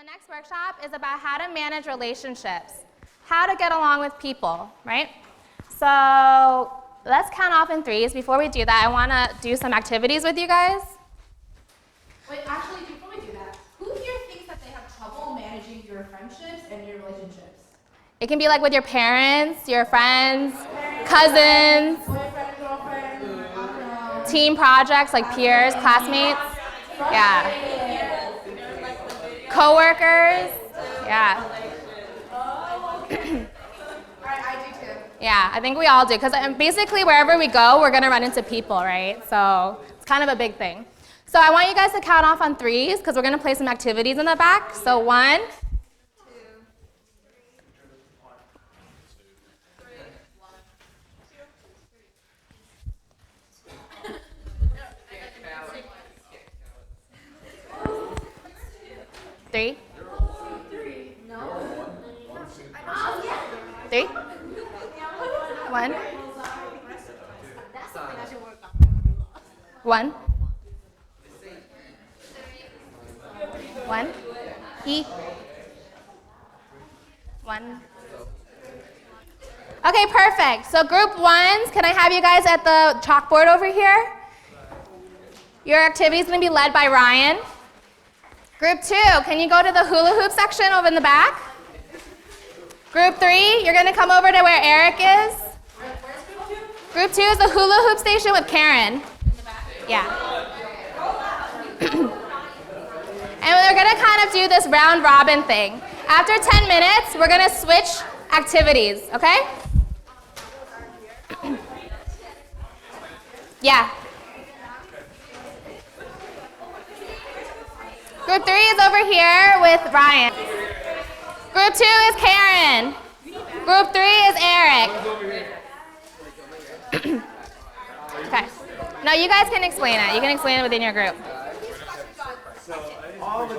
the next workshop is about how to manage relationships, how to get along with people, right? So let's count off in threes. Before we do that, I want to do some activities with you guys. Wait, actually, before we do that, who here thinks that they have trouble managing your friendships and your relationships? It can be like with your parents, your friends, cousins, Boyfriend, girlfriend, team projects like peers, classmates, yeah. Coworkers, yeah. Alright, I do too. Yeah, I think we all do, because basically wherever we go, we're going to run into people, right? So it's kind of a big thing. So I want you guys to count off on threes, because we're going to play some activities in the back. So 1, 3, 3, 1, 1, 1, E, 1. Okay, perfect. So group ones, can I have you guys at the chalkboard over here? Your activity is going to be led by Ryan. Group 2, can you go to the hula hoop section over in the back? Group 3, you're going to come over to where Eric is. Group 2 is the hula hoop station with Karen. Yeah. And we're going to kind of do this round robin thing. After 10 minutes, we're going to switch activities, okay? Yeah. Group 3 is over here with Ryan. Group 2 is Karen. Group 3 is Eric. Okay. No, you guys can explain it. You can explain it within your group. So all the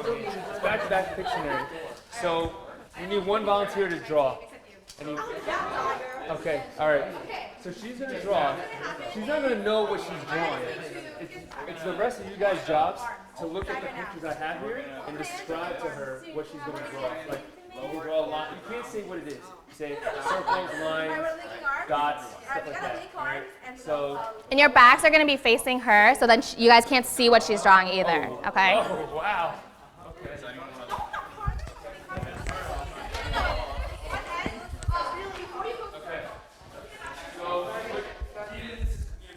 back-to-back Pictionary. So you need one volunteer to draw. Okay, all right. So she's going to draw. She's not going to know what she's drawing. It's the rest of you guys' jobs to look at the pictures I have here and describe to her what she's going to draw. Like, you draw a line. You can't say what it is. You say circles, lines, dots, stuff like that. Right? So. And your backs are going to be facing her, so then you guys can't see what she's drawing either. Okay. Oh, wow. Okay.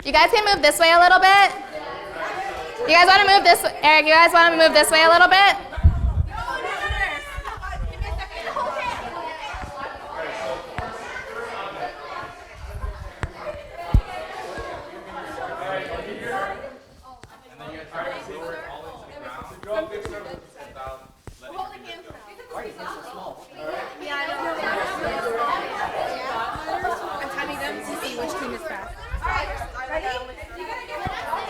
You guys can move this way a little bit. You guys want to move this, Eric, you guys want to move this way a little bit? I'm timing them to see which team is fast. Alright, ready?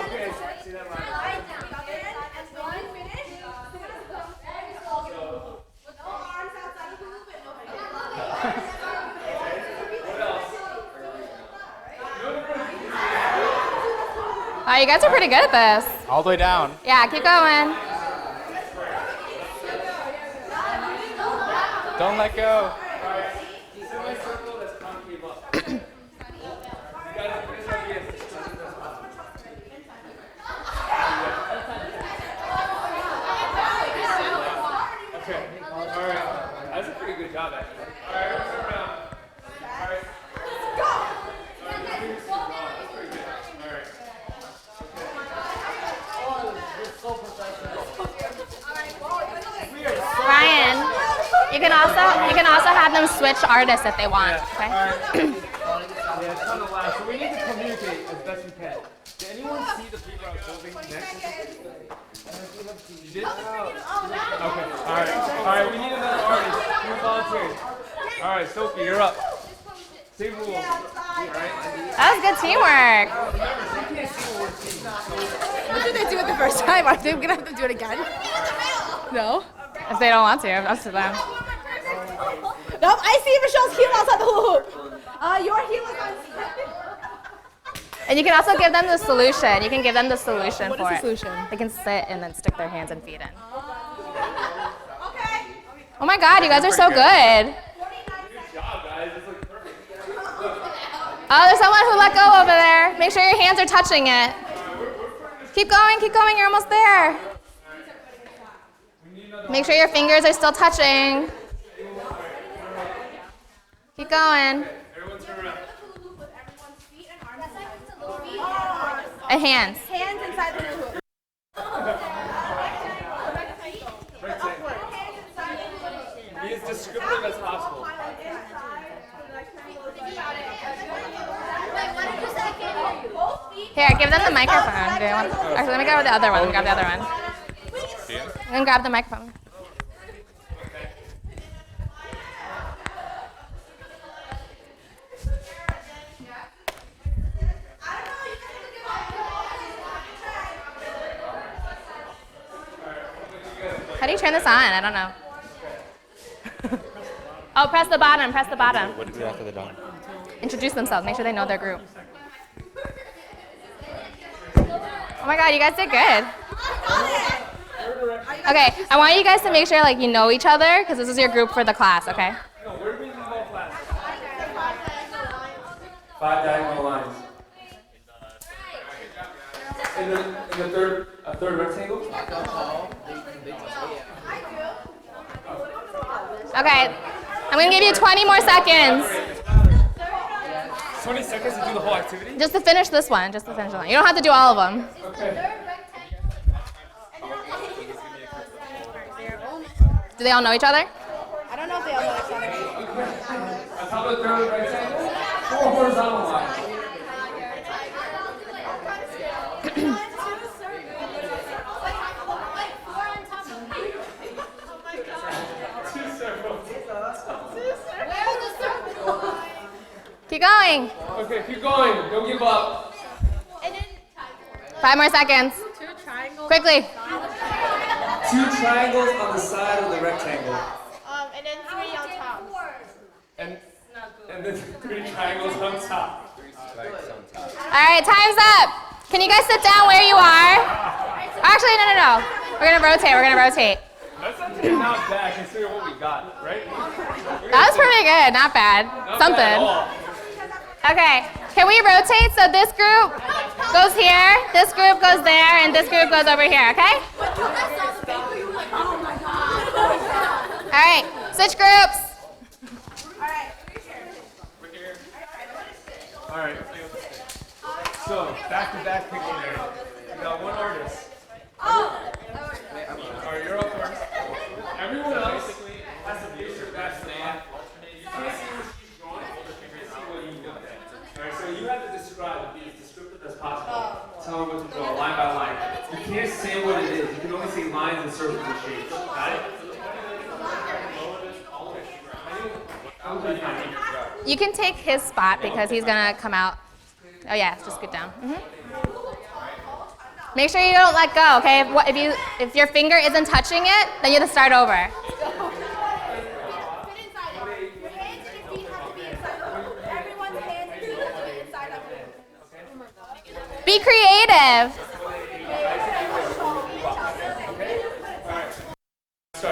Okay, see that line? Oh, you guys are pretty good at this. All the way down. Yeah, keep going. Don't let go. Okay. All right. That's a pretty good job, actually. All right, turn around. All right. Go. That's pretty good. All right. Ryan, you can also have them switch artists if they want. Okay. All right. Yeah, it's kind of loud. So we need to communicate as best we can. Did anyone see the paper I was holding next? You did? Okay. All right. All right. We need another artist. Who volunteers? All right, Sophie, you're up. Same rules. All right. That was good teamwork. Remember, they can't see what we're seeing. What did they do it the first time? Are they going to have to do it again? No. If they don't want to, that's to them. Nope, I see Michelle's heel outside the hula hoop. Your heel is on. And you can also give them the solution. You can give them the solution What for is it. the solution? They can sit and then stick their hands and feet in. Okay. Oh my God, you guys are so good. Good job, guys. This looks perfect. Oh, there's someone who let go over there. Make sure your hands are touching it. Keep going, you're almost there. Make sure your fingers are still touching. Keep going. Everyone turn around. And hands. Hands inside the hula hoop. Be as descriptive as possible. Here, give them the microphone. Do you want? Actually, let me grab the other one. Grab the other one. And then grab the microphone. How do you turn this on? I don't know. Oh, press the bottom. Press the bottom. What do we do after the dawn? Introduce themselves. Make sure they know their group. Oh my God, you guys did good. Okay, I want you guys to make sure like you know each other because this is your group for the class, okay? No, where do we leave all class? 5 diagonal lines. In the third rectangle? Okay, I'm gonna give you 20 more seconds 20 seconds to do the whole activity? just to finish this one. Just to finish the one. You don't have to do all of them. Okay. Do they all know each other? I don't know if they all know each other. On top of the third rectangle, 4 horizontal lines. Keep going. Okay, keep going. Don't give up. 5 more seconds. Quickly. 2 triangles on the side of the rectangle. And then 3 on top. And then 3 triangles on top. All right, time's up. Can you guys sit down where you are? Actually, no. We're gonna rotate. That's actually not bad considering what we got, right? That was pretty good. Not bad. Not bad at Something. all. Okay, can we rotate so this group goes here, this group goes there, and this group goes over here, okay? All right, switch groups. All right. So, back-to-back picture there. We got one artist. All right, you're up first. Everyone else has to picture that stand. You can't see what she's drawing, you can see what you got. All right, so you have to describe, be as descriptive as possible. Tell them what to draw, line by line. You can't say what it is. You can only say lines and circles and shapes. Got it? You can take his spot because he's gonna come out. Oh yeah, just scoot down. Make sure you don't let go, okay? If your finger isn't touching it, then you have to start over. Be creative. So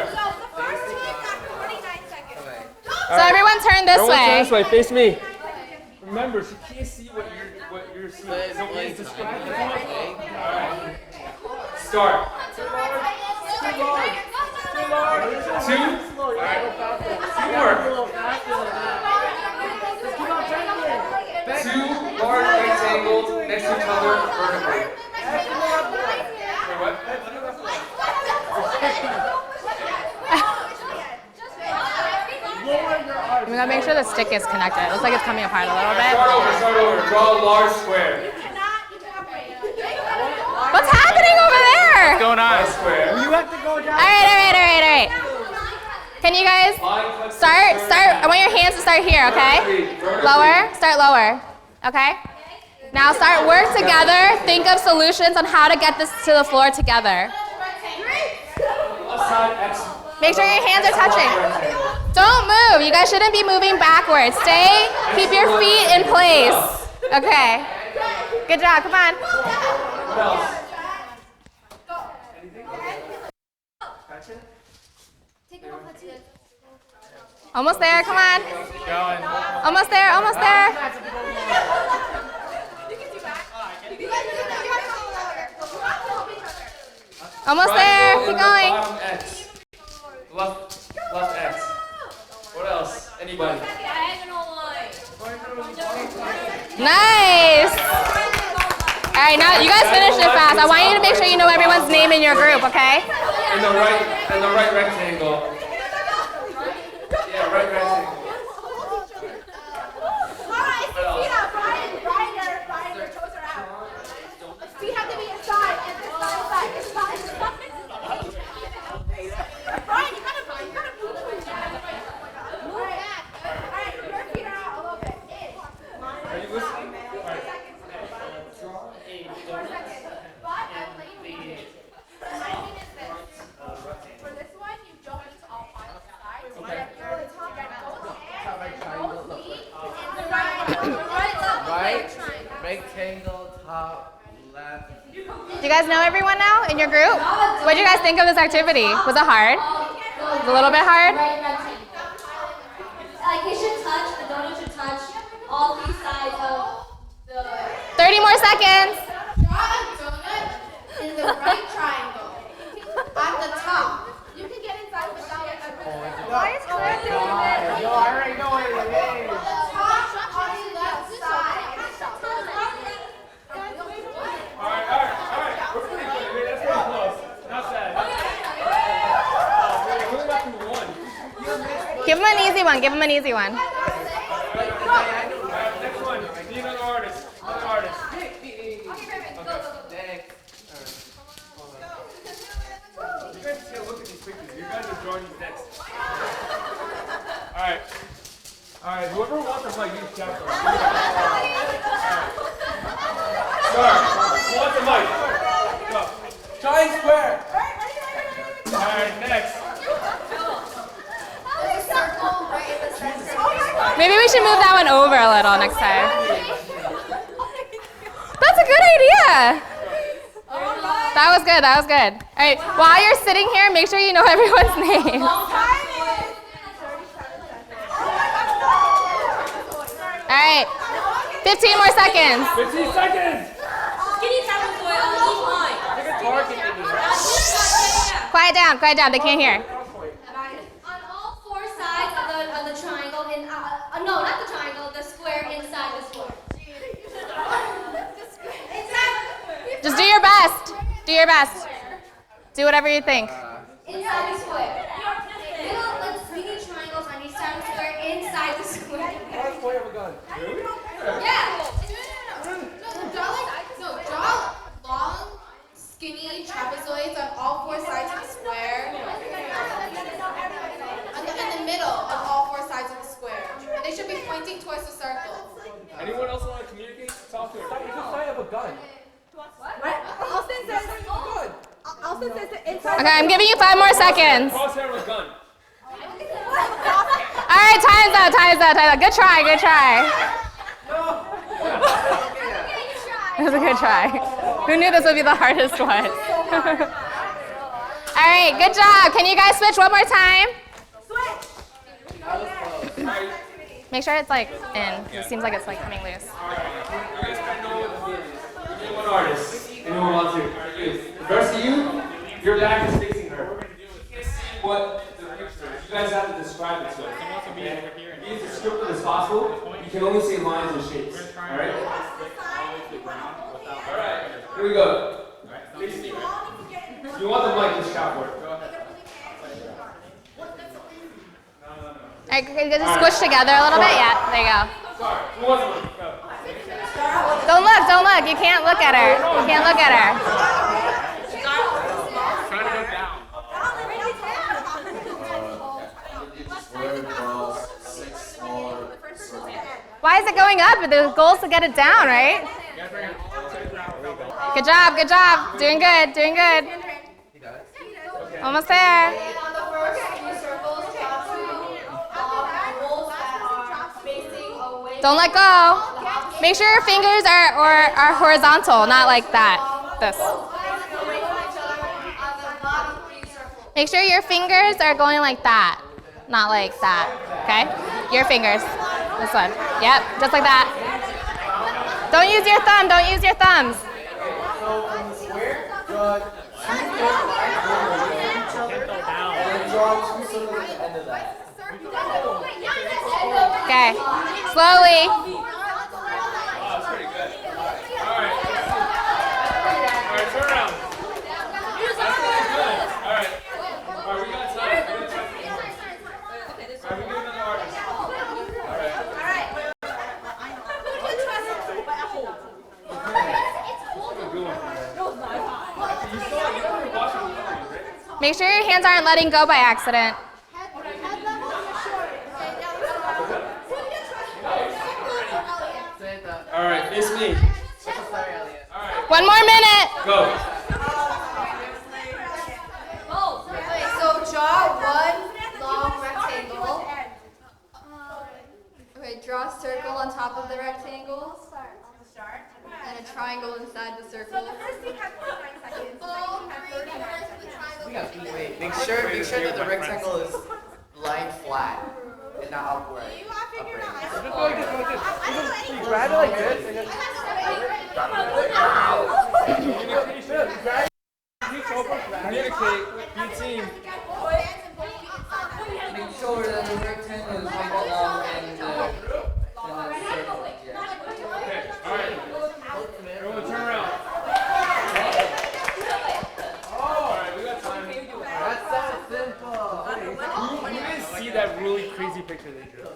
everyone turn this Everyone turn this way. way. Face me. Remember, she can't see what you're seeing. So please describe the point. All right. Start. Too large. Two. All right. Teamwork. Two large rectangles next to each other vertically. Wait, what? We gotta make sure the stick is connected. It looks like it's coming apart a little bit. Start over. Draw a large square. What's happening over there? Going on. Square. All right. Can you guys start? I want your hands to start here, okay? Lower, start lower, okay? Now work together. Think of solutions on how to get this to the floor together. Make sure your hands are touching. Don't move. You guys shouldn't be moving backwards. Keep your feet in place. Okay. Good job. Come on. What else? Almost there, come on. Going. Almost there, almost there. Almost there, keep going. Bottom X. Left X. What else? Anybody? Nice. All right, now you guys finished it fast. I want you to make sure you know everyone's name in your group, okay? In the right rectangle. Yeah, right rectangle. Feet have to be inside. Brian, you gotta move back. Alright, your feet are out a little bit. Are you listening? Alright. 4 seconds. But I'm playing for this one, you don't need to all find the sides. Okay. You're the top right, Rectangle, top, left. Do you guys know everyone now in your group? What did you guys think of this activity? Was it hard? Was it a little bit hard? Like it should touch, the donut should touch all 3 sides of the... 30 more seconds. Draw a donut in the right triangle. At the top. You can get inside without a Why is Claire doing Yo, I already know what it is. top on the left side. Alright. We're pretty good. I mean, that's pretty close. Not bad. We're only up to one. Give him an easy one. Give him an easy one. Alright, next one. Be another artist. Another artist. You guys take a look at these pictures. You guys are drawing these next. Alright, whoever wants to play, use shout for. Start. Who wants the mic? Go. Giant square. Alright, next. Maybe we should move that one over a little next time. That's a good idea. That was good. That was good. All right. While you're sitting here, make sure you know everyone's name. All right. 15 more seconds. 15 seconds. Skinny tackle boy on the each line. Pick a target. Quiet down. Quiet down. They can't hear. On all 4 sides of the triangle, no, not the triangle, the square inside the square. Just do your best. Do your best. Do whatever you think. Inside the square. Little like skinny triangles on each side of the square inside the square. Yeah. Draw long, skinny trapezoids on all 4 sides of the square. In the middle of all 4 sides of the square. They should be pointing towards the circle. Anyone else want to communicate? Talk to her. You just say I have a gun. Okay, I'm giving you 5 more seconds. Crosshair with a gun. All right, time's up. Time's up. Time's up. Good try. Good try. That was a good try. Who knew this would be the hardest one? All right, good job. Can you guys switch one more time? Make sure it's like in. It seems like it's like coming loose. You guys kind of know what it is. Anyone artist? Anyone want to? The rest of you, your back is facing her. You can't see what the picture is. You guys have to describe it to her. Be as descriptive as possible. You can only say lines and shapes. Alright? Alright, here we go. If you want the mic, just shout for it. All right, can you just squish together a little bit? Yeah, there you go. Sorry, who wants the mic? Go. Don't look, don't look. You can't look at her. You can't look at her. Trying to go down. Why is it going up? The goal is to get it down, right? Good job, good job. Doing good, doing good. Almost there. On the first 2 circles, draw 2 holes that are facing away. Don't let go. Make sure your fingers are horizontal, not like that. This. Make sure your fingers are going like that. not like that, okay? Your fingers, this one. Yep, just like that. Don't use your thumb, don't use your thumbs. So from the square, draw two squares right over each other, and then draw two circles at the end of that. Okay, slowly. That's pretty good. All right. All right, turn around. That's pretty good. All right. All right, we got time. All right, we get another artist. All right. Make sure your hands aren't letting go by accident. All right, it's me. One more minute. Go. So draw one long rectangle. Okay, draw a circle on top of the rectangle. And a triangle inside the circle. Wait, make sure that the rectangle is lying flat and not upright. You grab it like this and communicate, be team. Make sure that the rectangle is like along and the circle. Okay, all right. Everyone turn around. All right, we got time. That's so simple. You didn't see that really crazy picture they drew.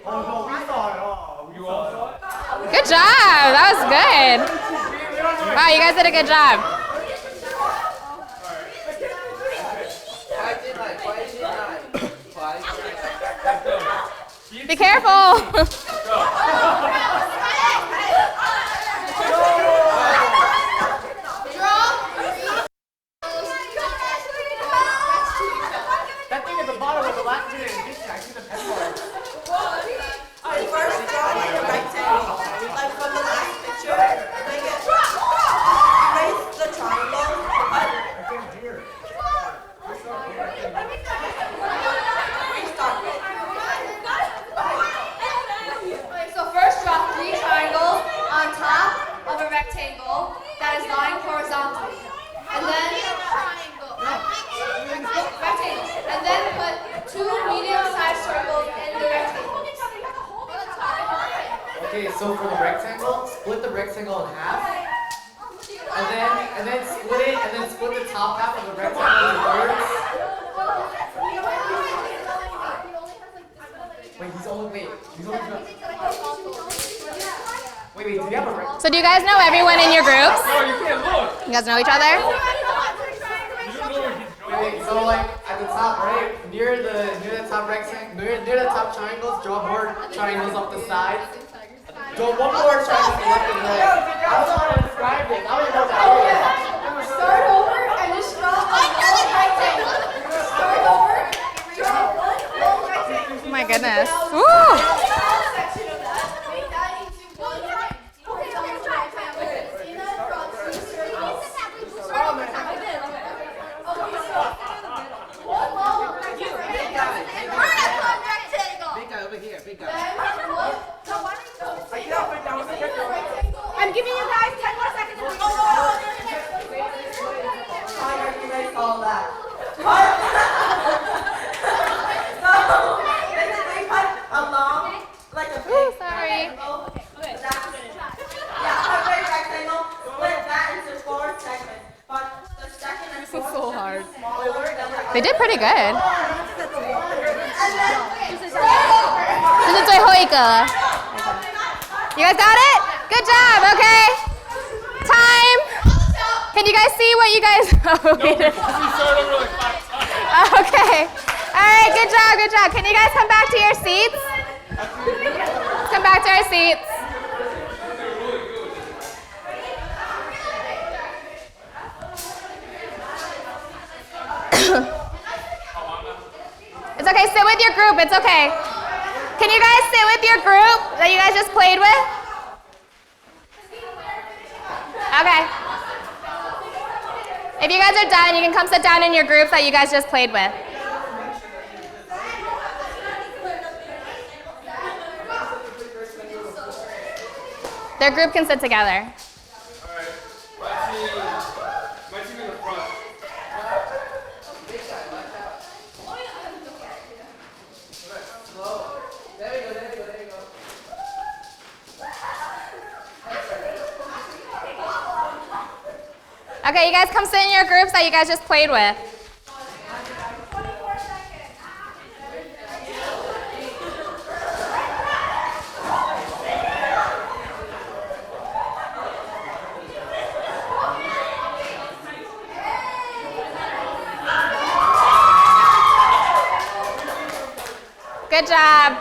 Oh no, we saw it all. You all saw it? Good job, that was good. Wow, you guys did a good job. Be careful. That thing at the bottom was the last minute addition. I see the pen mark. First, draw like a rectangle, like from the last picture. Make it. Erase the triangle. So first draw 3 triangles on top of a rectangle that is lying horizontally. And then rectangle. And then put 2 medium-sized circles in the rectangle. Okay, so for the rectangle, split the rectangle in half, and then split it, and then split the top half of the rectangle into thirds. Wait, he's only wait, do you have a rectangle? So do you guys know everyone in your groups? No, you can't look. You guys know each other? You don't know what he's drawing. Wait, so like at the top, right, near the top rectangle, near the top triangles, draw more triangles off the sides. Draw one more triangle to the left and right. I don't know how to describe it. I don't know what that is. Start over and just draw another rectangle. Start over, draw one long rectangle. Oh my goodness. Woo! Section of that. Make that into one rectangle. And then draw 2 circles. Start over. One long rectangle. Big guy over here, big guy. I'm giving you guys 10 more seconds. All that. So basically put a long, like a Ooh, big sorry. rectangle. Yeah, put a big rectangle. Split that into 4 segments. But the second and fourth so hard. smaller than the They did pretty good. and then This is Hoika. You guys got it? Good job, okay. Time. Can you guys see what you guys... We started over like 5 times. Okay. All right, good job, good job. Can you guys come back to your seats? Come back to our seats. It's okay, sit with your group, it's okay. Can you guys sit with your group that you guys just played with? Okay. If you guys are done, you can come sit down in your groups that you guys just played with. Their group can sit together. All right. My team in the front. Okay, you guys come sit in your groups that you guys just played with. Good job.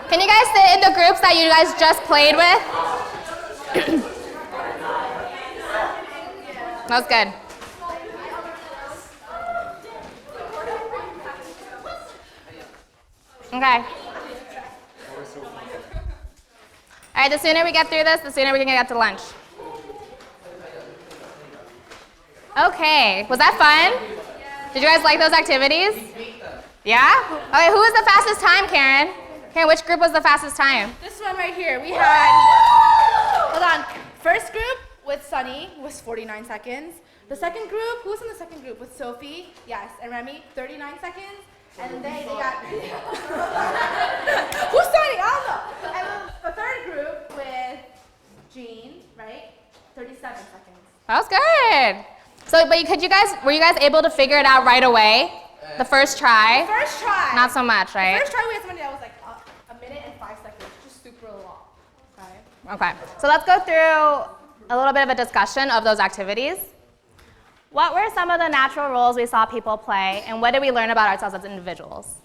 Can you guys sit in the groups that you guys just played with? That was good. Okay. All right, the sooner we get through this, the sooner we can get to lunch. Okay, was that fun? Did you guys like those activities? Yeah? Okay, who was the fastest time, Karen? Karen, which group was the fastest time? This one right here, we had, hold on, first group with Sunny was 49 seconds. The second group, who was in the second group? With Sophie, yes, and Remy, 39 seconds. And then they got, who's Sunny? I don't know. And then the third group with Jean, right? 37 seconds. That was good. So, but were you guys able to figure it out right away? The first try? First try. Not so much, right? First try we had somebody that was like a minute and 5 seconds, just super long. Okay. Okay, so let's go through a little bit of a discussion of those activities. What were some of the natural roles we saw people play, and what did we learn about ourselves as individuals?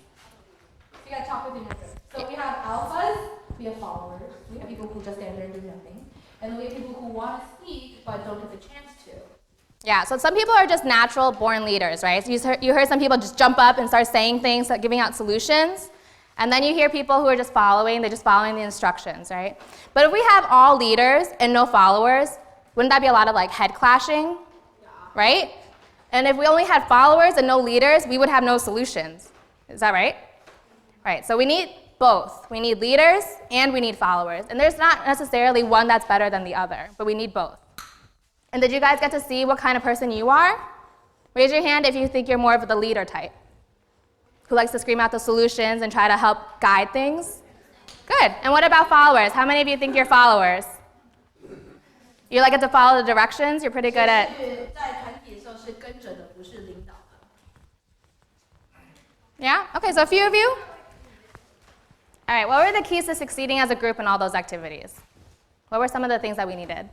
You gotta talk within your group. So we have alphas, we have followers, we have people who just stand there and do nothing, and then we have people who want to speak but don't get the chance to. Yeah, so some people are just natural born leaders, right? So you heard some people just jump up and start saying things, start giving out solutions. And then you hear people who are just following, they're just following the instructions, right? But if we have all leaders and no followers, wouldn't that be a lot of like head clashing, right? And if we only had followers and no leaders, we would have no solutions. Is that right? Right, so we need both. We need leaders and we need followers. And there's not necessarily one that's better than the other, but we need both. And did you guys get to see what kind of person you are? Raise your hand if you think you're more of the leader type, who likes to scream out the solutions and try to help guide things. Good. And what about followers? How many of you think you're followers? You like it to follow the directions? You're pretty good at... Yeah? Okay, so a few of you? All right, what were the keys to succeeding as a group in all those activities? What were some of the things that we needed?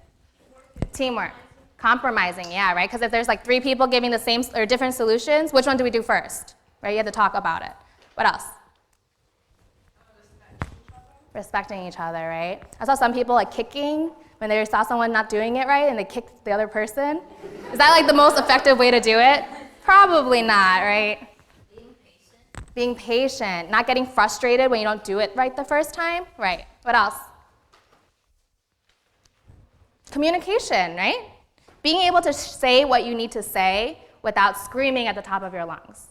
Teamwork. Compromising, yeah, right? Because if there's like 3 people giving the same or different solutions, which one do we do first? Right, you have to talk about it. What else? Respecting each other, right? I saw some people like kicking when they saw someone not doing it right and they kicked the other person. Is that like the most effective way to do it? Probably not, right? Being patient. Not getting frustrated when you don't do it right the first time. Right. What else? Communication, right? Being able to say what you need to say without screaming at the top of your lungs.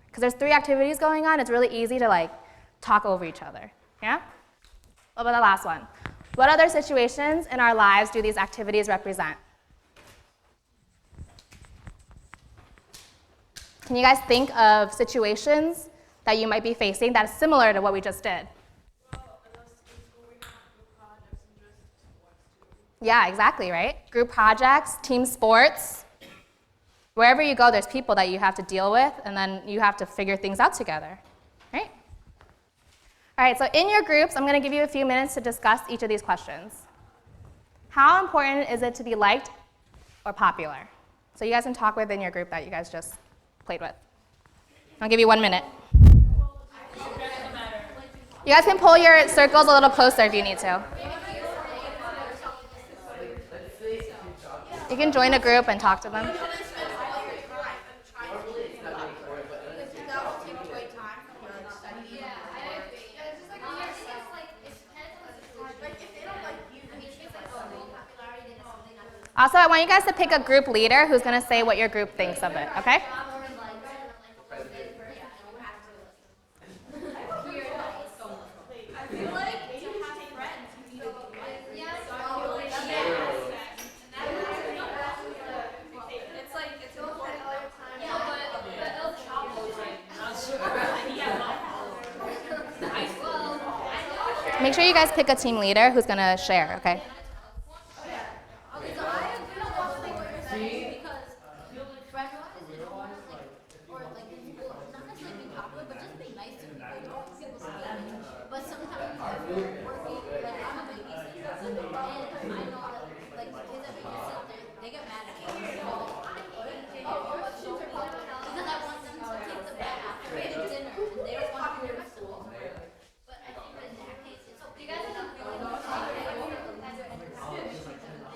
Because there's 3 activities going on, it's really easy to like talk over each other. Yeah? What about the last one? What other situations in our lives do these activities represent? Can you guys think of situations that you might be facing that is similar to what we just did? Yeah, exactly, right? Group projects, team sports. Wherever you go, there's people that you have to deal with, and then you have to figure things out together, right? All right, so in your groups, I'm going to give you a few minutes to discuss each of these questions. How important is it to be liked or popular? So you guys can talk within your group that you guys just played with. I'll give you 1 minute. You guys can pull your circles a little closer if you need to. You can join a group and talk to them. Also, I want you guys to pick a group leader who's going to say what your group thinks of it, okay? Make sure you guys pick a team leader who's gonna share, okay? Okay, so I agree with what you're saying because friend-wise, it's almost like, or like in school, not necessarily being popular, but just being nice to people, don't people speak. But sometimes if you're working, like I'm a babysitter, and I know that like the kids that babysit, they get mad at me. Because I want them to take the bag after dinner, and they don't want to go to school. But I think in that case, it's okay. You guys are not feeling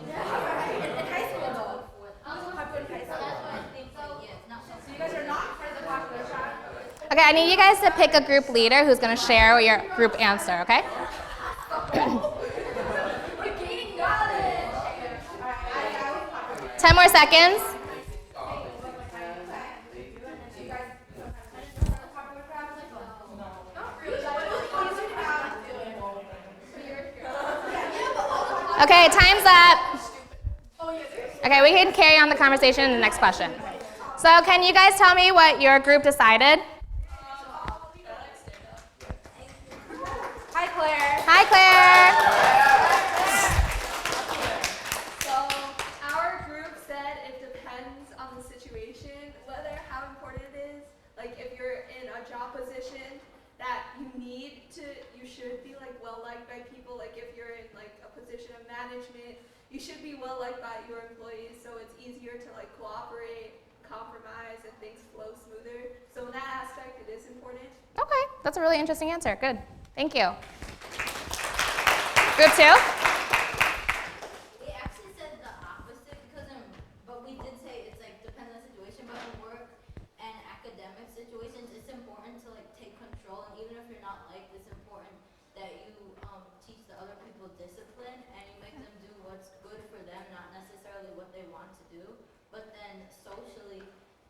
In high school though. Popular in high school. So you guys are not part of the popular crowd? Okay, I need you guys to pick a group leader who's gonna share your group answer, okay? 10 more seconds. Okay, time's up. Okay, we can carry on the conversation in the next question. So can you guys tell me what your group decided? Hi, Claire. Hi, Claire. So our group said it depends on the situation, whether how important it is. Like if you're in a job position that you should be like well liked by people. Like if you're in like a position of management, you should be well liked by your employees, so it's easier to like cooperate, compromise, and things flow smoother. So in that aspect, it is important. Okay, that's a really interesting answer. Good. Thank you. Group 2? We actually said the opposite because but we did say it's like depends on the situation, but in work and academic situations, it's important to like take control, and even if you're not liked, it's important that you teach the other people discipline and you make them do what's good for them, not necessarily what they want to do. But then socially,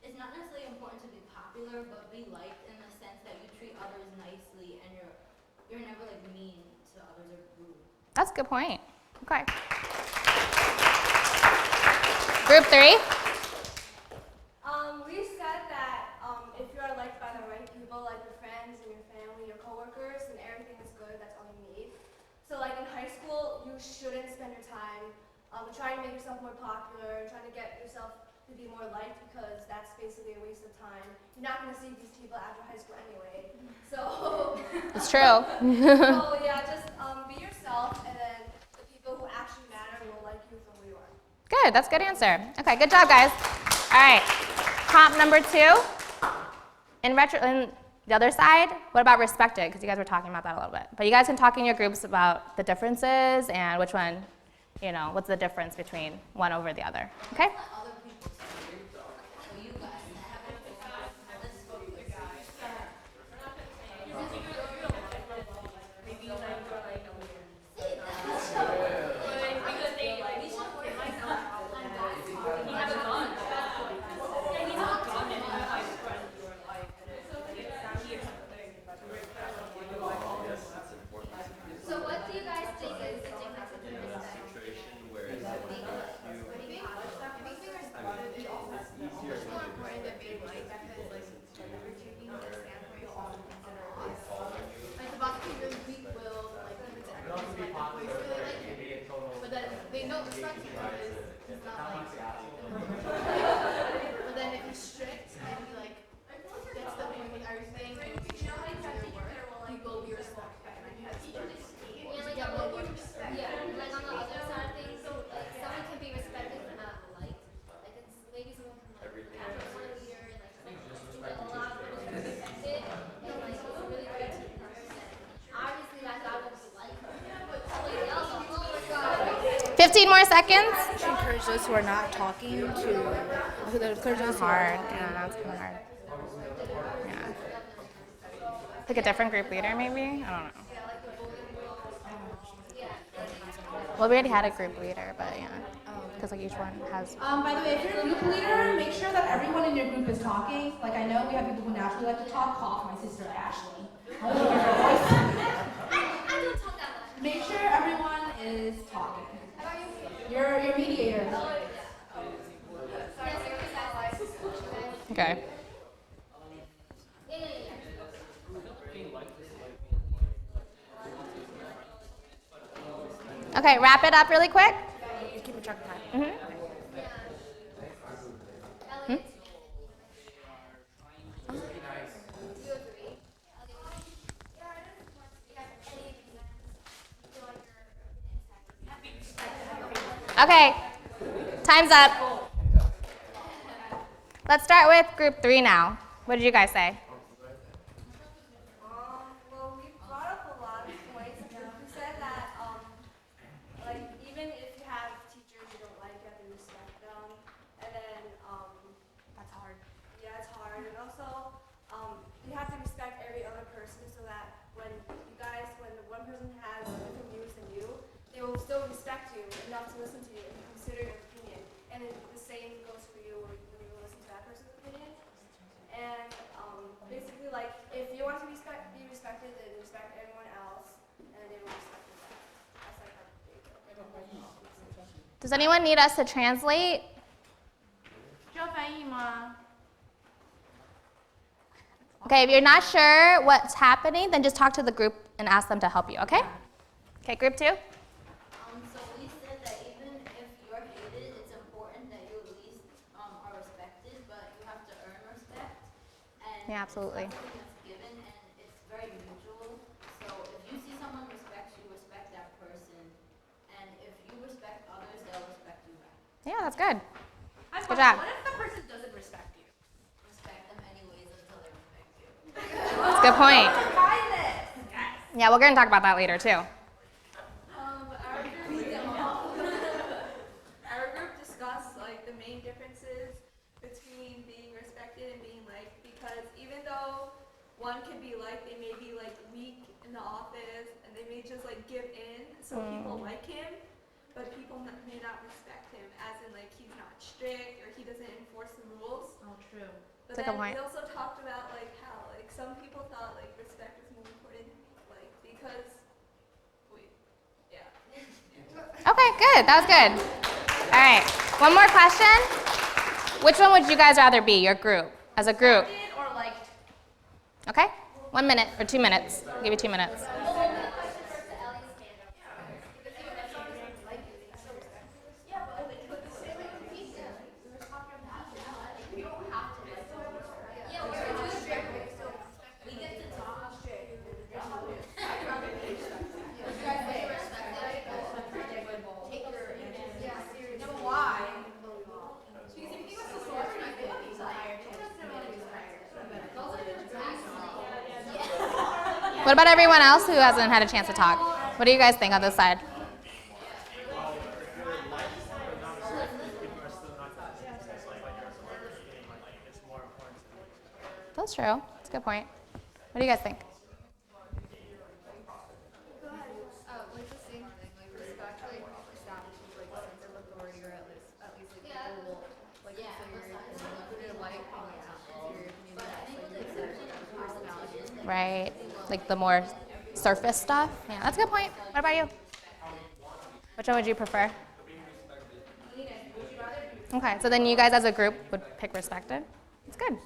it's not necessarily important to be popular, but be liked in the sense that you treat others nicely and you're never like mean to others or rude. That's a good point. Okay. Group 3? We said that if you are liked by the right people, like your friends and your family, your coworkers, then everything is good. That's all you need. So like in high school, you shouldn't spend your time trying to make yourself more popular, trying to get yourself to be more liked, because that's basically a waste of time. You're not going to see these people after high school anyway. So It's true. so yeah, just be yourself, and then the people who actually matter will like you for who you are. Good, that's a good answer. Okay, good job, guys. All right, comp number 2. In the other side, what about respected? Because you guys were talking about that a little bit. But you guys can talk in your groups about the differences and which one, what's the difference between one over the other. Okay? Other people say, so you guys So what do you guys think is the difference between respect? Like the boss can be really weak-willed, like limits everything, like the boys really like him. But then they don't respect him because he's not like. But then if he's strict and he like gets the point with everything, and you know how you try to work, he will be respected. Yeah, like on the other side of things, like someone can be respected but not liked. Like it's maybe someone can like have a one leader and like do a lot of people can be respected and like it's a really great team person. Obviously that guy won't be liked. Somebody else, oh my god. 15 more seconds. Encourage those who are not talking to encourage those who are Hard. Yeah, that's kind of hard. Yeah. Pick a different group leader, maybe? I don't know. Well, we already had a group leader, but yeah. Because like each one has. By the way, if you're a group leader, make sure that everyone in your group is talking. Like I know we have people who naturally like to talk. Call my sister Ashley. I want to hear her voice. I don't talk that much. Make sure everyone is talking. You're mediator. Okay. Okay, wrap it up really quick. Keep track of time. Mhm. Hmm? Okay, time's up. Let's start with group 3 now. What did you guys say? Well, we brought up a lot of points. We said that, like, even if you have teachers you don't like, you have to respect them. And then, That's hard. yeah, it's hard. And also, you have to respect every other person so that when the one person has different views than you, they will still respect you enough to listen to you and consider your opinion. And then the same goes for you when you listen to that person's opinion. And basically, like, if you want to be respected, then respect everyone else, and they will respect you back. That's like our big. Does anyone need us to translate? 需要翻译吗？ Okay, if you're not sure what's happening, then just talk to the group and ask them to help you, okay? Okay, group 2? So we said that even if you're hated, it's important that you at least are respected, but you have to earn respect. And Yeah, absolutely. it's not something that's given, and it's very mutual. So if you see someone respects you, respect that person. And if you respect others, they'll respect you back. Yeah, that's good. Good job. What if the person doesn't respect you? Respect them anyways until they respect you. That's a good point. Yeah, we're going to talk about that later, too. Our group discussed like the main differences between being respected and being liked, because even though one can be liked, they may be like weak in the office and they may just like give in, so people like him, but people may not respect him, as in like he's not strict or he doesn't enforce the rules. Oh, true. But That's a good then point. we also talked about like how like some people thought like respect was more important, like because Okay, good. That was good. All right, one more question. Which one would you guys rather be, your group, as a group? Respected or liked? Okay, 1 minute or 2 minutes. I'll give you 2 minutes. What about everyone else who hasn't had a chance to talk? What do you guys think on this side? That's true. That's a good point. What do you guys think? Like the same thing, like respect, like establishes like a sense of authority, or at least like people will like consider your opinion, like your opinion, like your personality. Right, like the more surface stuff? Yeah, that's a good point. What about you? Which one would you prefer? Okay, so then you guys as a group would pick respected? That's good.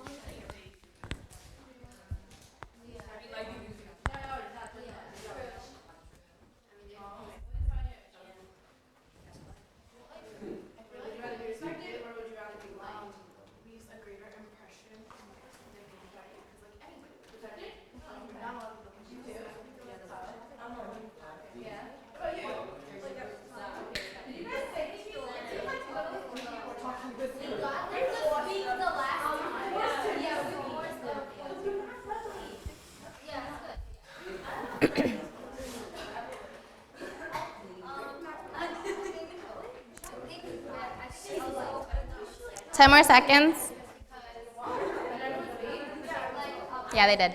Ten more seconds. Yeah, they did.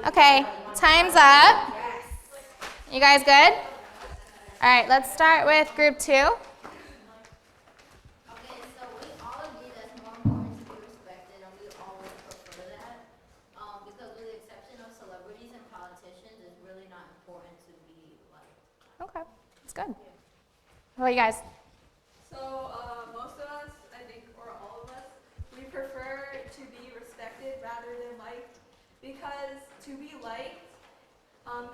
Okay, time's up. You guys good? All right, let's start with group 2. Okay, so we all agree that it's more important to be respected, and we always prefer that. Because with the exception of celebrities and good. What about you guys? So most of us, I think, or all of us, we prefer to be respected rather than liked, because to be liked,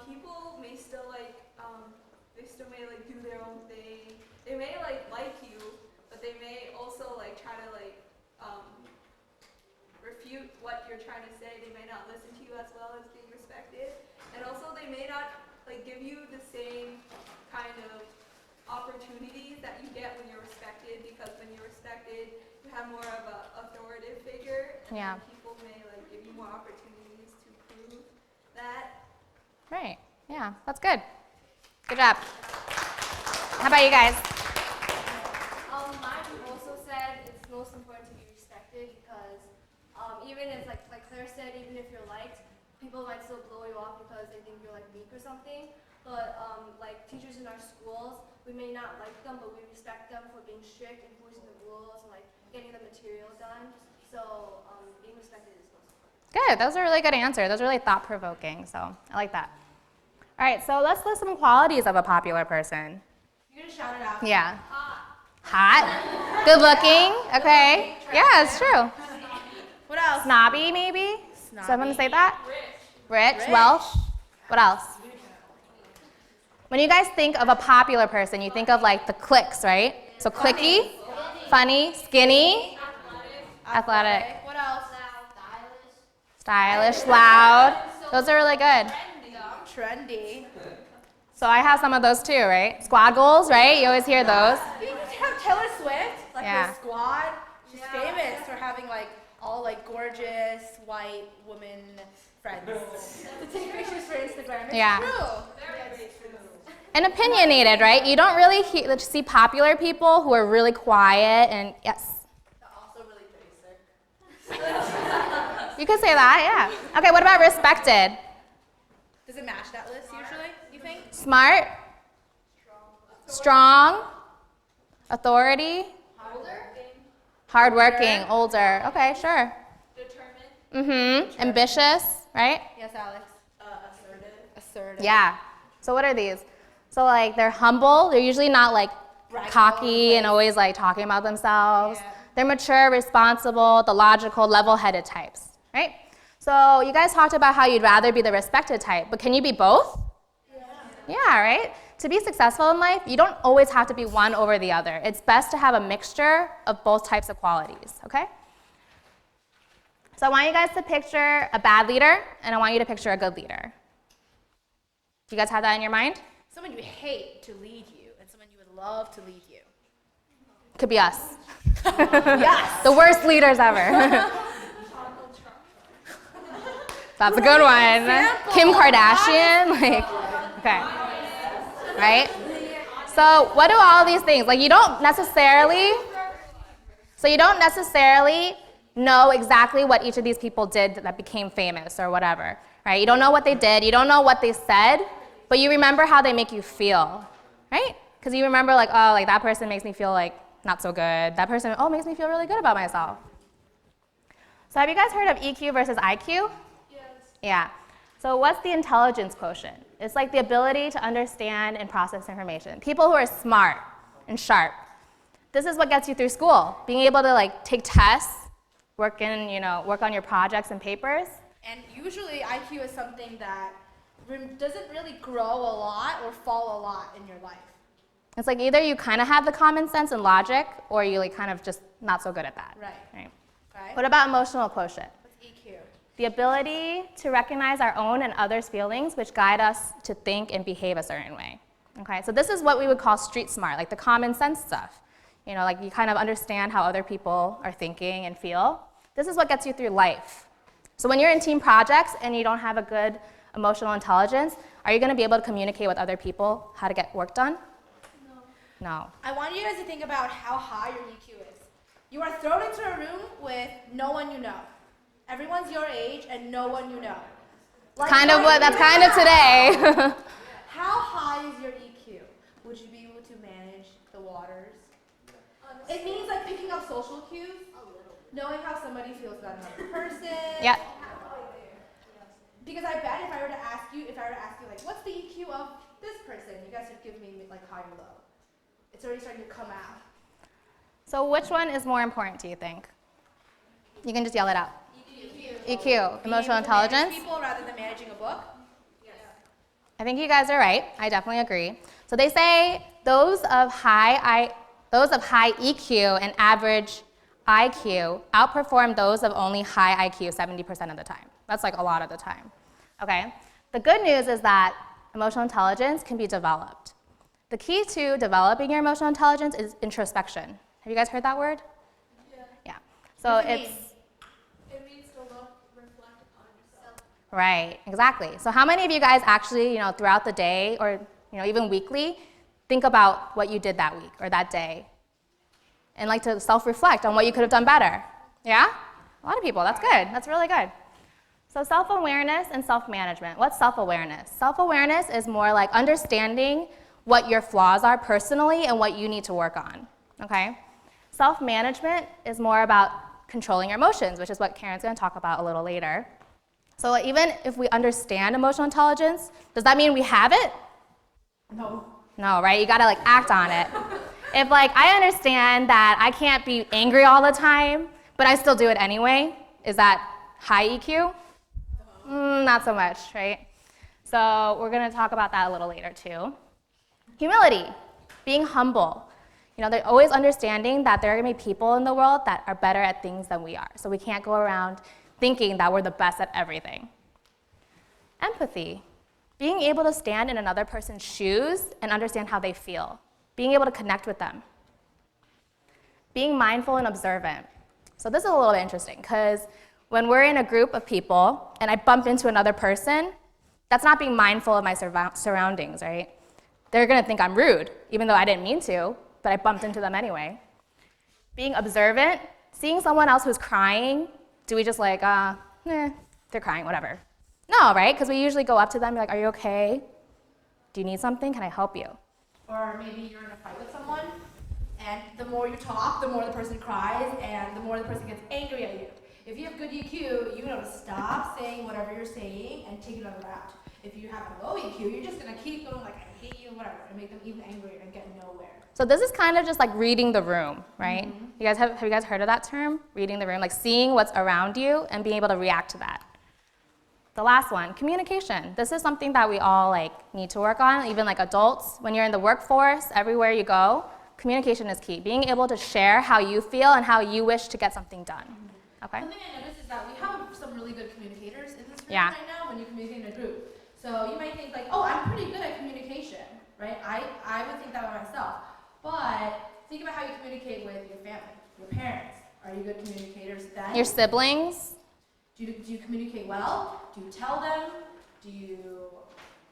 people may still they still may do their own thing. They may like you, but they may also try to refute what you're trying to say. They may not listen to you as well as being respected, and also they may not give you the same kind of opportunities that you get when you're respected, because when you're respected, you have more of an authoritative figure, and Yeah. then people may give you more opportunities to prove that. Right. Yeah, that's good. Good job. How about you guys? Mine also said it's most important to be respected because even if, like Claire said, even if you're liked, people might still blow you off because they think you're weak or something. But teachers in our schools, we may not like them, but we respect them for being strict, enforcing the rules, and getting the material done. So being respected is most important. Good. Those are really good answers. Those are really thought-provoking, so I like that. All right, so let's list some qualities of a popular person. You're gonna shout it out. Yeah. Hot. Good looking. Okay. Yeah, it's true. What else? Snobby, maybe? Someone say that? Rich. Rich. Welsh. What else? When you guys think of a popular person, you think of the cliques, right? So cliquey, funny, skinny, athletic, What else? stylish, loud. Those are really good. Trendy. So I have some of those too, right? Squad goals, right? You always hear those. You have Taylor Swift, Yeah. her squad. She's famous for having all gorgeous white women friends to take pictures for Instagram. It's Yeah. true. And opinionated, right? You don't really see popular people who are really quiet and yes. Also really basic. You could say that, yeah. Okay, what about respected? Does it match that list usually, you think? Smart, strong, authority, hardworking, older. Okay, sure. Determined. Ambitious, right? Yes, Alex. Assertive. Yeah. So what are these? So they're humble. They're usually not Bragging cocky all and over always talking about themselves. Yeah. They're mature, responsible, the logical, level-headed types, right? So you guys talked about how you'd rather be the respected type, but can you be both? Yeah, right? To be successful in life, you don't always have to be one over the other. It's best to have a mixture of both types of qualities, okay? So I want you guys to picture a bad leader, and I want you to picture a good leader. Do you guys have that in your mind? Someone you hate to lead you, and someone you would love to lead you. Could be us. Yes. The worst leaders ever. That's a good one. Kim Kardashian, okay. Right? So what do all these things, you don't necessarily know exactly what each of these people did that became famous or whatever, right? You don't know what they did, you don't know what they said, but you remember how they make you feel, right? Because you remember that person makes me feel not so good. That person, makes me feel really good about myself. So have you guys heard of EQ versus IQ? Yes. Yeah. So what's the intelligence quotient? It's the ability to understand and process information. People who are smart and sharp. This is what gets you through school. Being able to take tests, work on your projects and papers. And usually IQ is something that doesn't really grow a lot or fall a lot in your life. It's either you kind of have the common sense and logic, or you kind of just not so good at that. Right. What about emotional quotient? What's EQ? The ability to recognize our own and others' feelings, which guide us to think and behave a certain way. Okay, so this is what we would call street smart, the common sense stuff. You kind of understand how other people are thinking and feel. This is what gets you through life. So when you're in team projects and you don't have a good emotional intelligence, are you going to be able to communicate with other people how to get work done? No. I want you guys to think about how high your EQ is. You are thrown into a room with no one you know. Everyone's your age and no one you know. That's kind of today. How high is your EQ? Would you be able to manage the waters? It means picking up social cues, knowing how somebody feels about another person. Yep. Because I bet if I were to ask you, what's the EQ of this person. You guys should give me like high or low. It's already starting to come out. So which one is more important, do you think? You can just yell it out. EQ, emotional intelligence. People rather than managing a book. I think you guys are right. I definitely agree. So they say those of high EQ and average IQ outperform those of only high IQ 70% of the time. That's like a lot of the time. Okay? The good news is that emotional intelligence can be developed. The key to developing your emotional intelligence is introspection. Have you guys heard that word? Yeah. So What does it it's mean? It means to look, reflect upon yourself. right, exactly. So how many of you guys actually, throughout the day or even weekly, think about what you did that week or that day and like to self-reflect on what you could have done better? Yeah? A lot of people. That's good. That's really good. So self-awareness and self-management. What's self-awareness? Self-awareness is more like understanding what your flaws are personally and what you need to work on, okay? Self-management is more about controlling your emotions, which is what Karen's going to talk about a little later. So even if we understand emotional intelligence, does that mean we have it? No. No, right? You got to like act on it. If like I understand that I can't be angry all the time, but I still do it anyway, is that high EQ? Not so much, right? So we're going to talk about that a little later too. Humility, being humble. They're always understanding that there are going to be people in the world that are better at things than we are. So we can't go around thinking that we're the best at everything. Empathy, being able to stand in another person's shoes and understand how they feel. Being able to connect with them. Being mindful and observant. So this is a little bit interesting because when we're in a group of people and I bump into another person, that's not being mindful of my surroundings, right? They're going to think I'm rude, even though I didn't mean to, but I bumped into them anyway. Being observant, seeing someone else who's crying, do we just like, they're crying, whatever. No, right? Because we usually go up to them and be like, are you okay? Do you need something? Can I help you? Or maybe you're in a fight with someone, and the more you talk, the more the person cries, and the more the person gets angry at you. If you have good EQ, you know to stop saying whatever you're saying and take another route. If you have a low EQ, you're just gonna keep going like, I hate you, whatever, and make them even angrier and get nowhere. So this is kind of just like reading the room, right? Have you guys heard of that term? Reading the room, like seeing what's around you and being able to react to that. The last one, communication. This is something that we all need to work on, even like adults. When you're in the workforce, everywhere you go, communication is key. Being able to share how you feel and how you wish to get something done. Okay? Something I noticed is that we have some really good communicators in this room Yeah. right now when you communicate in a group. So you might think like, oh, I'm pretty good at communication, right? I would think that about myself. But think about how you communicate with your family, your parents. Are you good communicators then? Your siblings. Do you communicate well? Do you tell them? Do you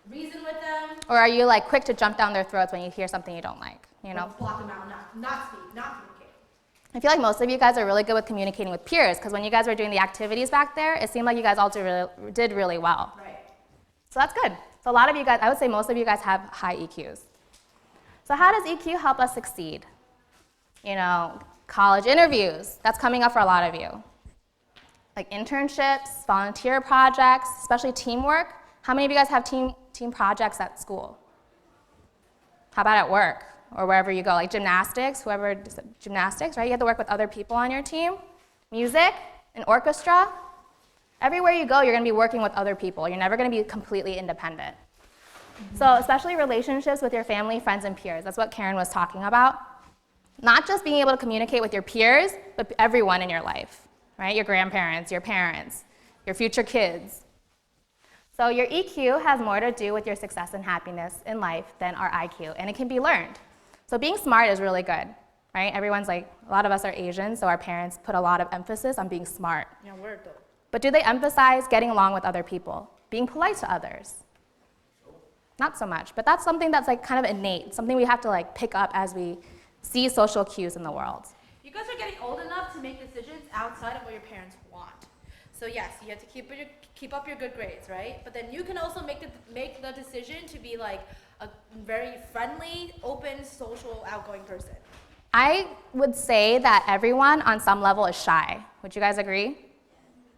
reason with them? Or are you quick to jump down their throats when you hear something you don't like? Or block them out, not speak, not communicate. I feel like most of you guys are really good with communicating with peers because when you guys were doing the activities back there, it seemed like you guys all did really well. Right. So that's good. So a lot of you guys, I would say most of you guys have high EQs. So how does EQ help us succeed? College interviews, that's coming up for a lot of you. Like internships, volunteer projects, especially teamwork. How many of you guys have team projects at school? How about at work or wherever you go? Like gymnastics, gymnastics, right? You have to work with other people on your team. Music, an orchestra. Everywhere you go, you're going to be working with other people. You're never going to be completely independent. So especially relationships with your family, friends, and peers. That's what Karen was talking about. Not just being able to communicate with your peers, but everyone in your life, right? Your grandparents, your parents, your future kids. So your EQ has more to do with your success and happiness in life than our IQ, and it can be learned. So being smart is really good, right? Everyone's a lot of us are Asian, so our parents put a lot of emphasis on being smart. Yeah, word though. But do they emphasize getting along with other people, being polite to others? Not so much, but that's something that's kind of innate, something we have to pick up as we see social cues in the world. You guys are getting old enough to make decisions outside of what your parents want. So yes, you have to keep up your good grades, right? But then you can also make the decision to be a very friendly, open, social, outgoing person. I would say that everyone on some level is shy. Would you guys agree?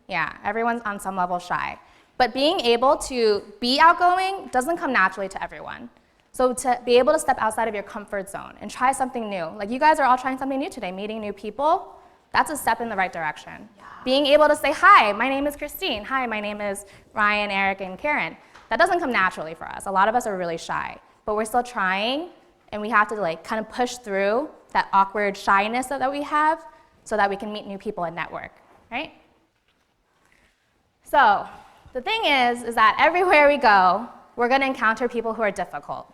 Yeah, everyone's on some level shy. But being able to be outgoing doesn't come naturally to everyone. So to be able to step outside of your comfort zone and try something new, like you guys are all trying something new today, meeting new people, that's a step in the right direction. Yeah. Being able to say, hi, my name is Christine. Hi, my name is Ryan, Eric, and Karen. That doesn't come naturally for us. A lot of us are really shy, but we're still trying, and we have to like kind of push through that awkward shyness that we have so that we can meet new people and network, right? So the thing is that everywhere we go, we're going to encounter people who are difficult.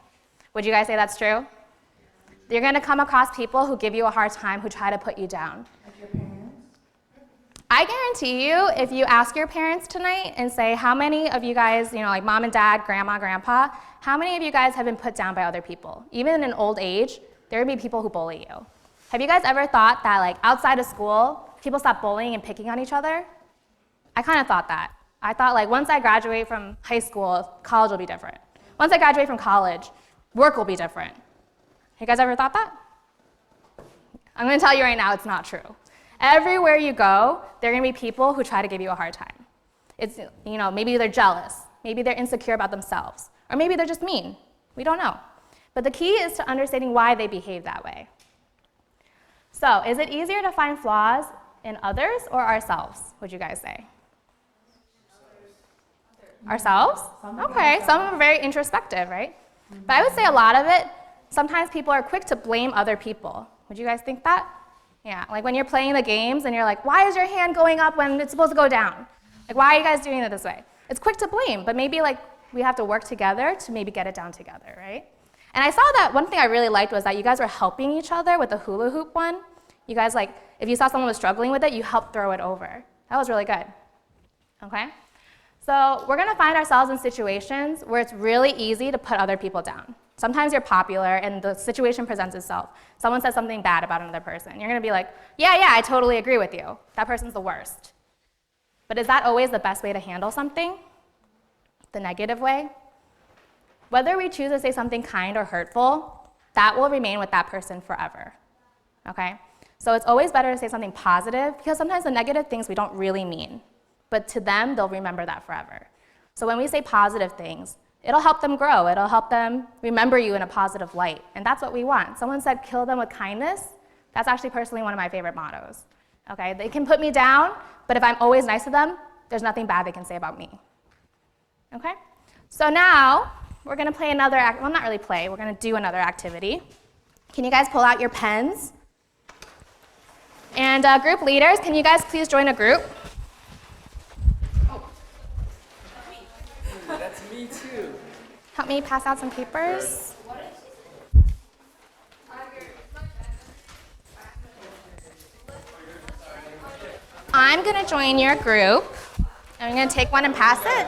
Would you guys say that's true? You're going to come across people who give you a hard time, who try to put you down. Like your parents? I guarantee you, if you ask your parents tonight and say, how many of you guys, like mom and dad, grandma, grandpa, how many of you guys have been put down by other people? Even in old age, there would be people who bully you. Have you guys ever thought that like outside of school, people stop bullying and picking on each other? I kind of thought that. I thought like once I graduate from high school, college will be different. Once I graduate from college, work will be different. You guys ever thought that? I'm going to tell you right now, it's not true. Everywhere you go, there are going to be people who try to give you a hard time. It's, maybe they're jealous, maybe they're insecure about themselves, or maybe they're just mean. We don't know. But the key is to understanding why they behave that way. So, is it easier to find flaws in others or ourselves, would you guys say? Ourselves? Okay, some of them are very introspective, right? But I would say a lot of it, sometimes people are quick to blame other people. Would you guys think that? Yeah, like when you're playing the games and you're like, why is your hand going up when it's supposed to go down? Like, why are you guys doing it this way? It's quick to blame, but maybe like we have to work together to maybe get it down together, right? And I saw that one thing I really liked was that you guys were helping each other with the hula hoop one. You guys like, if you saw someone was struggling with it, you helped throw it over. That was really good, okay? So we're gonna find ourselves in situations where it's really easy to put other people down. Sometimes you're popular and the situation presents itself. Someone says something bad about another person. You're gonna be like, yeah, I totally agree with you. That person's the worst. But is that always the best way to handle something? The negative way? Whether we choose to say something kind or hurtful, that will remain with that person forever, okay? So it's always better to say something positive because sometimes the negative things we don't really mean. But to them, they'll remember that forever. So when we say positive things, it'll help them grow. It'll help them remember you in a positive light. And that's what we want. Someone said, kill them with kindness. That's actually personally one of my favorite mottos. Okay, they can put me down, but if I'm always nice to them, there's nothing bad they can say about me. Okay? So now, we're gonna play another, well, not really play, we're gonna do another activity. Can you guys pull out your pens? And group leaders, can you guys please join a group? That's me too. Help me pass out some papers. I'm going to join your group. I'm going to take one and pass it.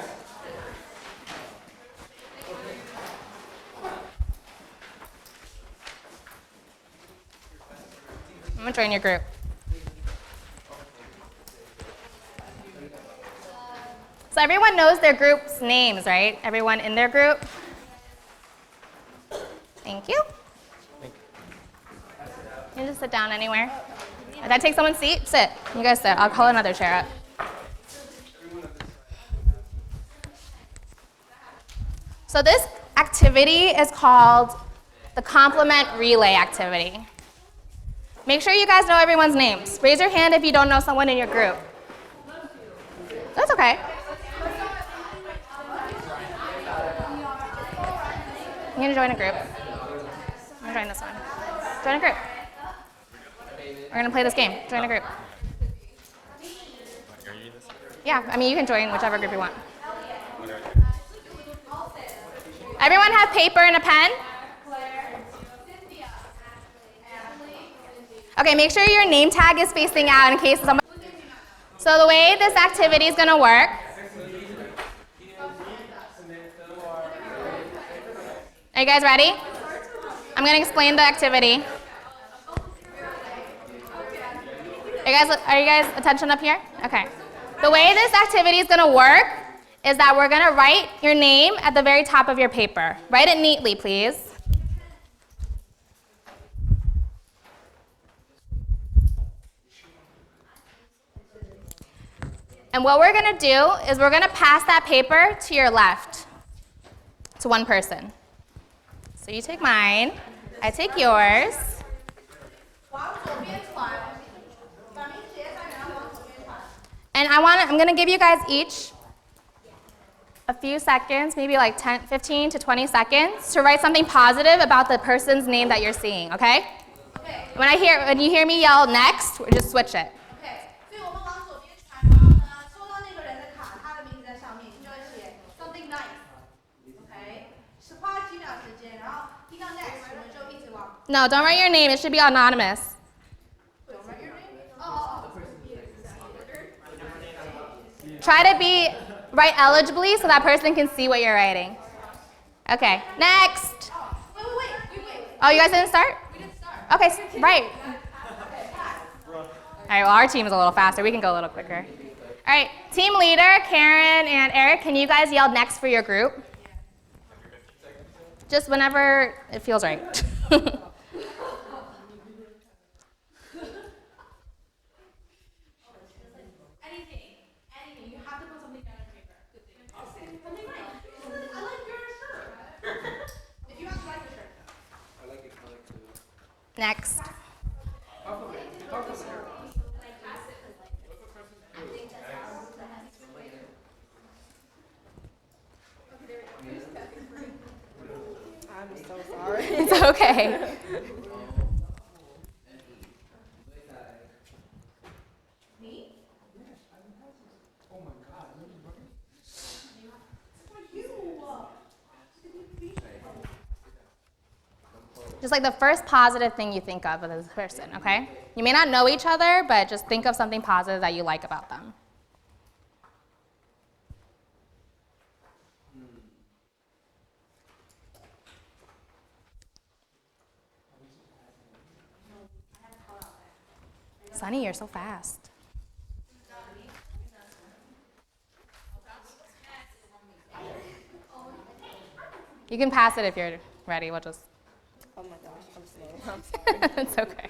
I'm going to join your group. So everyone knows their group's names, right? Everyone in their group? Thank you. You can just sit down anywhere. Did I take someone's seat? Sit. You guys sit. I'll call another chair up. So this activity is called the compliment relay activity. Make sure you guys know everyone's names. Raise your hand if you don't know someone in your group. That's okay. I'm going to join a group. I'm going to join this one. Join a group. We're going to play this game. Join a group. Yeah, I mean, you can join whichever group you want. Everyone have paper and a pen? Okay, make sure your name tag is facing out in case someone... So the way this activity is going to work... Are you guys ready? I'm going to explain the activity. Are you guys attention up here? Okay. The way this activity is going to work is that we're going to write your name at the very top of your paper. Write it neatly, please. And what we're going to do is we're going to pass that paper to your left, to one person. So you take mine, I take yours. And I'm going to give you guys each a few seconds, maybe like 15 to 20 seconds, to write something positive about the person's name that you're seeing, okay? When you hear me yell next, we'll just switch it. No, don't write your name. It should be anonymous. Try to write eligibly so that person can see what you're writing. Okay, next. Oh, you guys didn't start? We didn't start. Okay, right. All right, well, our team is a little faster. We can go a little quicker. All right, team leader, Karen and Eric, can you guys yell next for your group? Just whenever it feels right. Next. I'm so sorry. It's okay. Just like the first positive thing you think of this person, okay? You may not know each other, but just think of something positive that you like about them. Sunny, you're so fast. You can pass it if you're ready. We'll just... Oh my gosh, I'm slow. I'm sorry. It's okay.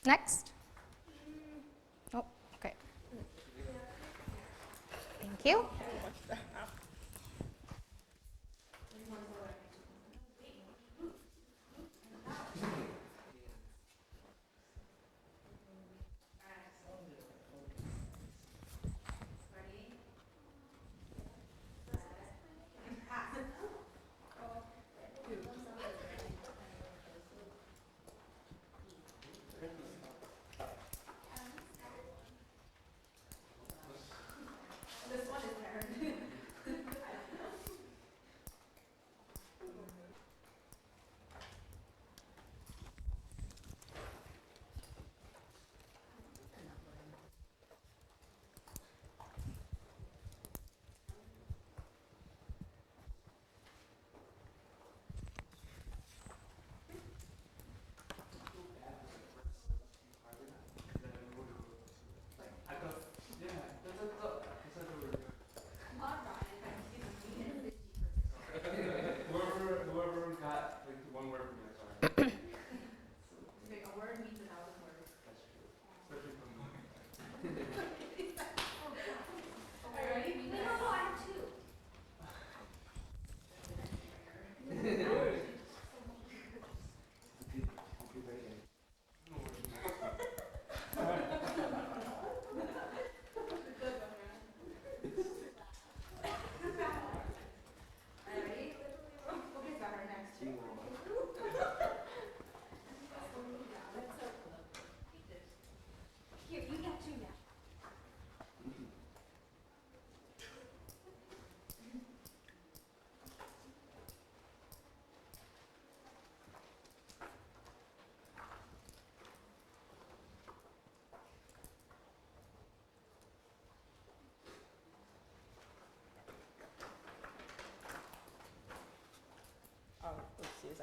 Next. Oh, okay. Thank you. This one is her.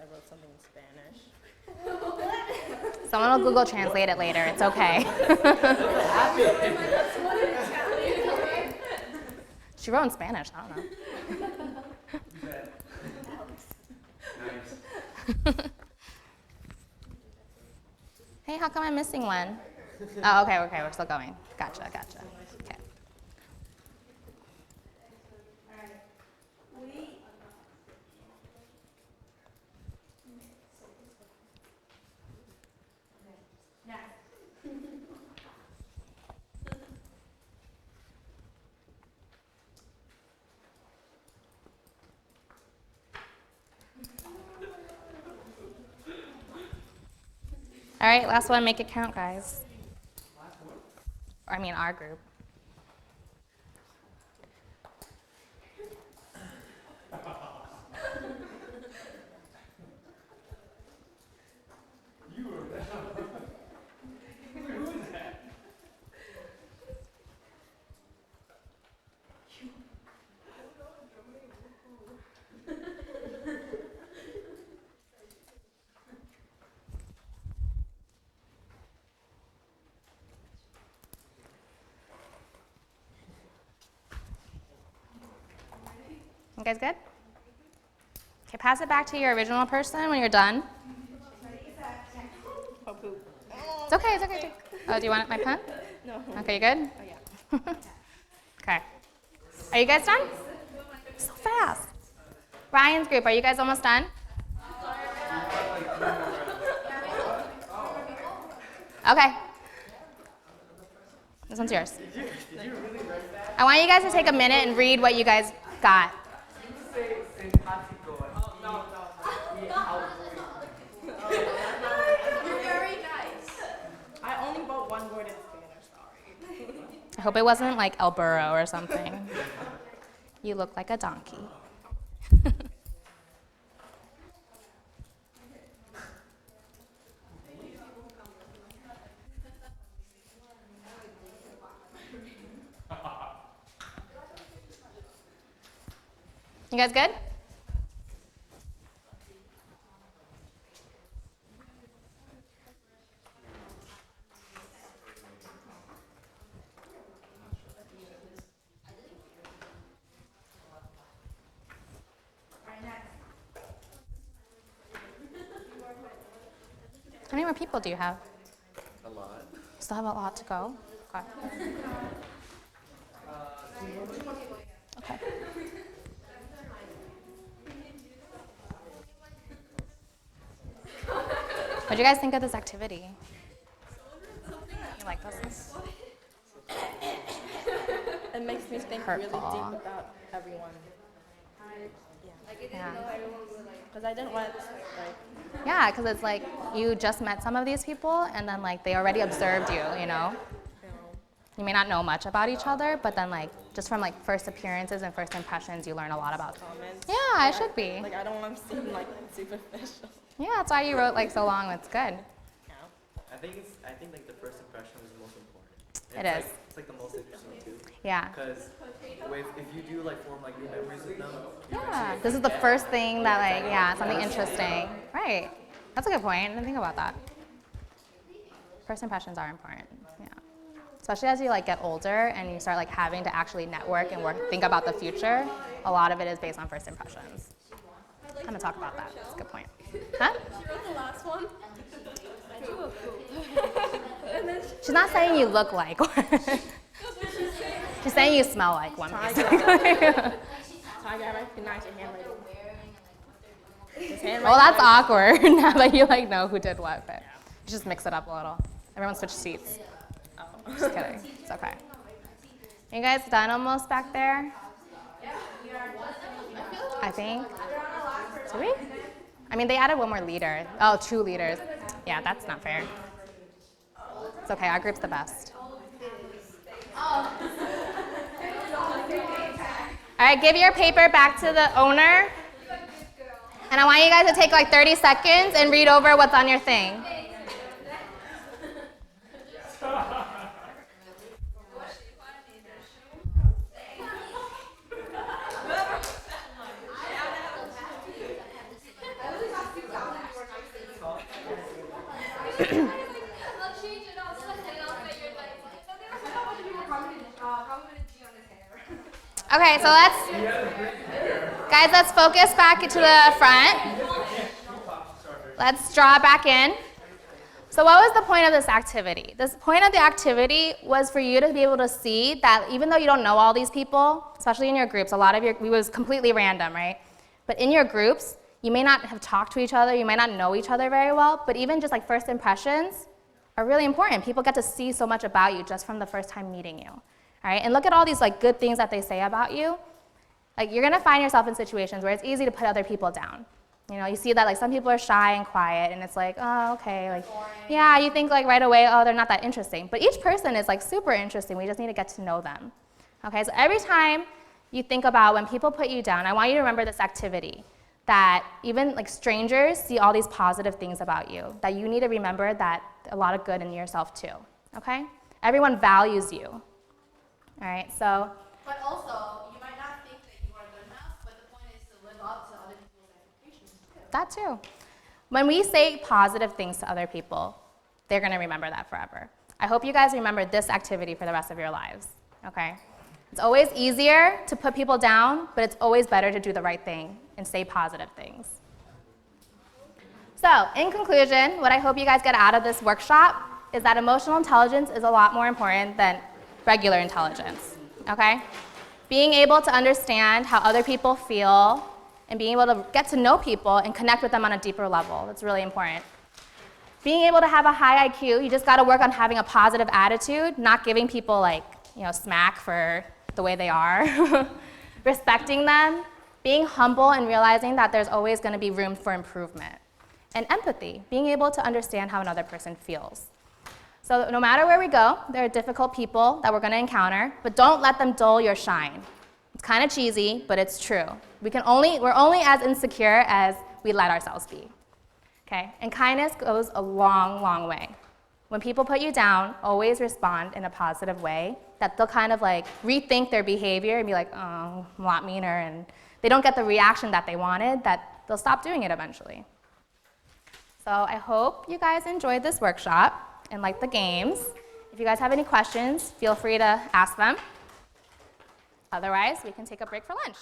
I wrote something in Spanish. Someone will Google Translate it later. It's okay. She wrote in Spanish. I don't know. Hey, how come I'm missing one? Oh, okay, we're still going. Gotcha. Okay. All right, last one, make it count, guys. I mean, our group. You guys good? Okay, pass it back to your original person when you're done. It's okay. Oh, do you want my pen? No. Okay, you good? Oh, yeah. Okay. Are you guys done? So fast. Ryan's group, are you guys almost done? Okay. This one's yours. I want you guys to take a minute and read what you guys got. I only wrote one word in Spanish, sorry. I hope it wasn't like El Burro or something. You look like a donkey. You guys good? How many more people do you have? A lot. Still have a lot to go? Okay. Okay. What do you guys think of this activity? You like this? It makes me think Hurtful. really deep about everyone. Yeah. Because I didn't want Yeah, because it's like you just met some of these people and then like they already observed you, you know? You may not know much about each other, but then like just from like first appearances and first impressions, you learn a lot about them. comments. Yeah, it should be. Like, I don't want to seem like superficial. Yeah, that's why you wrote like so long. It's good. I think like the first impression is the most important. It is. It's like the most interesting too. Yeah. Because if you do like form like new memories with them. Yeah. This is the first thing that like, yeah, something interesting. Right. That's a good point. I didn't think about that. First impressions are important. Yeah. Especially as you like get older and you start like having to actually network and think about the future. A lot of it is based on first impressions. I'm gonna talk about that. That's a good point. Huh? She wrote the last one. She's not saying you look like one. She's saying you smell like one. Tiger, I recognize your handwriting. Well, that's awkward now that you like know who did what, but you just mix it up a little. Everyone switch seats. Just kidding. It's okay. You guys done almost back there? I think. Did we? I mean, they added one more leader. Oh, 2 leaders. Yeah, that's not fair. It's okay. Our group's the best. All right, give your paper back to the owner. And I want you guys to take like 30 seconds and read over what's on your thing. change it up and I'll say your like. Okay, so let's focus back to the front. Let's draw it back in. So what was the point of this activity? The point of the activity was for you to be able to see that even though you don't know all these people, especially in your groups, it was completely random, right? But in your groups, you may not have talked to each other, you might not know each other very well, but even just like first impressions are really important. People get to see so much about you just from the first time meeting you, all right? And look at all these like good things that they say about you. Like you're gonna find yourself in situations where it's easy to put other people down. You know, you see that like some people are shy and quiet and it's like, oh, okay, like, yeah, you think like right away, oh, they're not that interesting. But each person is like super interesting, we just need to get to know them. Okay, so every time you think about when people put you down, I want you to remember this activity, that even like strangers see all these positive things about you, that you need to remember that a lot of good in yourself too, okay? Everyone values you, all right, so. But also, you might not think that you are good enough, but the point is to live up to other people's expectations too. That too. When we say positive things to other people, they're gonna remember that forever. I hope you guys remember this activity for the rest of your lives, okay? It's always easier to put people down, but it's always better to do the right thing and say positive things. So, in conclusion, what I hope you guys get out of this workshop is that emotional intelligence is a lot more important than regular intelligence, okay? Being able to understand how other people feel and being able to get to know people and connect with them on a deeper level, that's really important. Being able to have a high IQ, you just gotta work on having a positive attitude, not giving people like, smack for the way they are, respecting them, being humble and realizing that there's always gonna be room for improvement, and empathy, being able to understand how another person feels. So no matter where we go, there are difficult people that we're gonna encounter, but don't let them dull your shine. It's kind of cheesy, but it's true. We're only as insecure as we let ourselves be, okay? And kindness goes a long, long way. When people put you down, always respond in a positive way, that they'll kind of like rethink their behavior and be like, oh, I'm a lot meaner, and they don't get the reaction that they wanted, that they'll stop doing it eventually. So I hope you guys enjoyed this workshop and liked the games. If you guys have any questions, feel free to ask them. Otherwise, we can take a break for lunch.